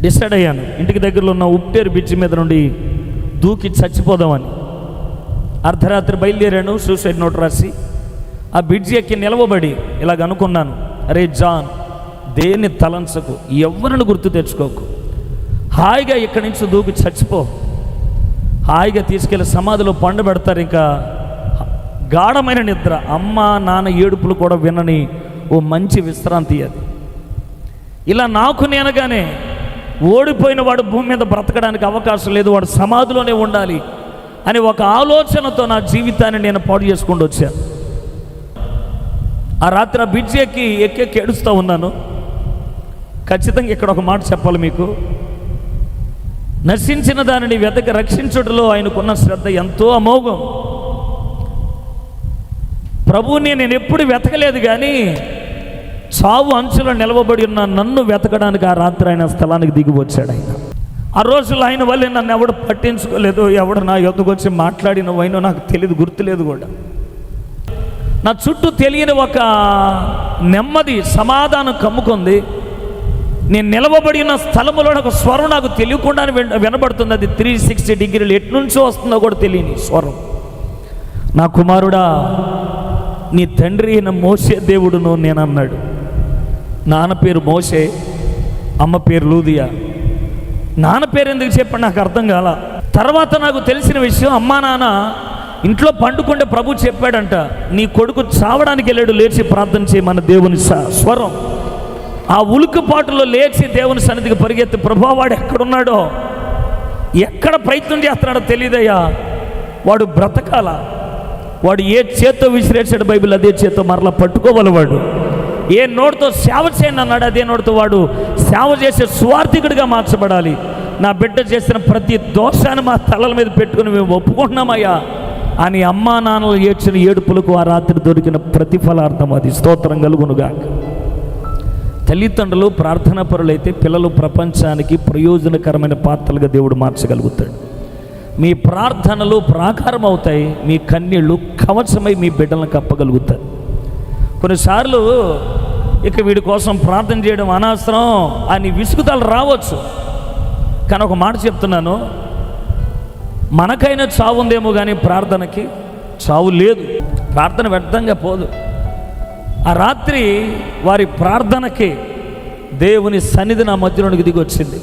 Decide అయ్యాను, ఇంటికి దగ్గరలో ఉన్న ఉప్పేరు బ్రిడ్జి మీద నుండి దూకి చచ్చిపోదామని. అర్ధరాత్రి బయలుదేరాను, సూసైడ్ నోట్ రాసి ఆ బ్రిడ్జి ఎక్కి నిలవబడి ఇలాగ అనుకున్నాను, అరే జాన్, దేన్ని తలంచకు, ఎవరిని గుర్తు తెచ్చుకోకు, హాయిగా ఇక్కడి నుంచి దూకి చచ్చిపో. హాయిగా తీసుకెళ్ళి సమాధిలో పండబెడతారు, ఇంకా గాఢమైన నిద్ర, అమ్మ నాన్న ఏడుపులు కూడా వినని ఓ మంచి విశ్రాంతి అది. ఇలా నాకు నేనగానే ఓడిపోయిన వాడు భూమి మీద బ్రతకడానికి అవకాశం లేదు, వాడు సమాధిలోనే ఉండాలి అని ఒక ఆలోచనతో నా జీవితాన్ని నేను పాడు చేసుకుంటూ వచ్చాను. ఆ రాత్రి ఆ బ్రిడ్జి ఎక్కి ఏడుస్తూ ఉన్నాను. ఖచ్చితంగా ఇక్కడ ఒక మాట చెప్పాలి మీకు, నశించిన దానిని వెతక రక్షించుటలో ఆయనకున్న శ్రద్ధ ఎంతో అమోఘం. ప్రభువుని నేను ఎప్పుడు వెతకలేదు, కానీ చావు అంచులో నిలవబడి ఉన్న నన్ను వెతకడానికి ఆ రాత్రి ఆయన స్థలానికి దిగి వచ్చాడు. ఆయన ఆ రోజుల్లో ఆయన వల్లే నన్ను ఎవడు పట్టించుకోలేదు, ఎవడు నా యొద్దకు వచ్చి మాట్లాడినవైనా నాకు తెలియదు, గుర్తులేదు కూడా. నా చుట్టూ తెలియని ఒక నెమ్మది, సమాధానం కమ్ముకుంది. నేను నిలవబడిన స్థలములో ఒక స్వరం నాకు తెలియకుండా వినబడుతుంది. అది 360 డిగ్రీలు ఎట్నుంచో వస్తుందో కూడా తెలియని స్వరం. నా కుమారుడా, నీ తండ్రి అయిన మోసే దేవుడును నేను అన్నాడు. నాన్న పేరు మోసే, అమ్మ పేరు లూదియా. నాన్న పేరు ఎందుకు చెప్పండి నాకు అర్థం కాల. తర్వాత నాకు తెలిసిన విషయం, అమ్మా నాన్న ఇంట్లో పండుకుంటే ప్రభు చెప్పాడంట, నీ కొడుకు చావడానికి వెళ్ళాడు, లేచి ప్రార్థన చేయమన్న దేవుని స్వరం. ఆ ఉలుకుపాటులో లేచి దేవుని సన్నిధికి పరిగెత్తి, ప్రభు వాడు ఎక్కడున్నాడో, ఎక్కడ ప్రయత్నం చేస్తున్నాడో తెలియదయ్యా, వాడు బ్రతకాల, వాడు ఏ చేత్తో విసిరేసాడు బైబిల్ అదే చేత్తో మరలా పట్టుకోవాలి, వాడు ఏ నోటితో సేవ చేయండి అన్నాడు అదే నోటితో వాడు సేవ చేసే స్వార్థికుడిగా మార్చబడాలి. నా బిడ్డ చేసిన ప్రతి దోషాన్ని మా తలల మీద పెట్టుకుని మేము ఒప్పుకుంటున్నామయ్యా అని అమ్మా నాన్నలు ఏడ్చిన ఏడుపులకు ఆ రాత్రి దొరికిన ప్రతిఫలార్థం అది. స్తోత్రం కలుగునుగా. తల్లిదండ్రులు ప్రార్థనా పరులైతే పిల్లలు ప్రపంచానికి ప్రయోజనకరమైన పాత్రలుగా దేవుడు మార్చగలుగుతాడు. మీ ప్రార్థనలు ప్రాకారం అవుతాయి, మీ కన్నీళ్ళు కవచమై మీ బిడ్డలను కప్పగలుగుతారు. కొన్నిసార్లు ఇక వీడి కోసం ప్రార్థన చేయడం అనవసరం అని విసుగుదలు రావచ్చు, కానీ ఒక మాట చెప్తున్నాను, మనకైనా చావు ఉందేమో కానీ ప్రార్థనకి చావు లేదు. ప్రార్థన వ్యర్థంగా పోదు. ఆ రాత్రి వారి ప్రార్థనకి దేవుని సన్నిధి నా మధ్యలోనికి దిగి వచ్చింది.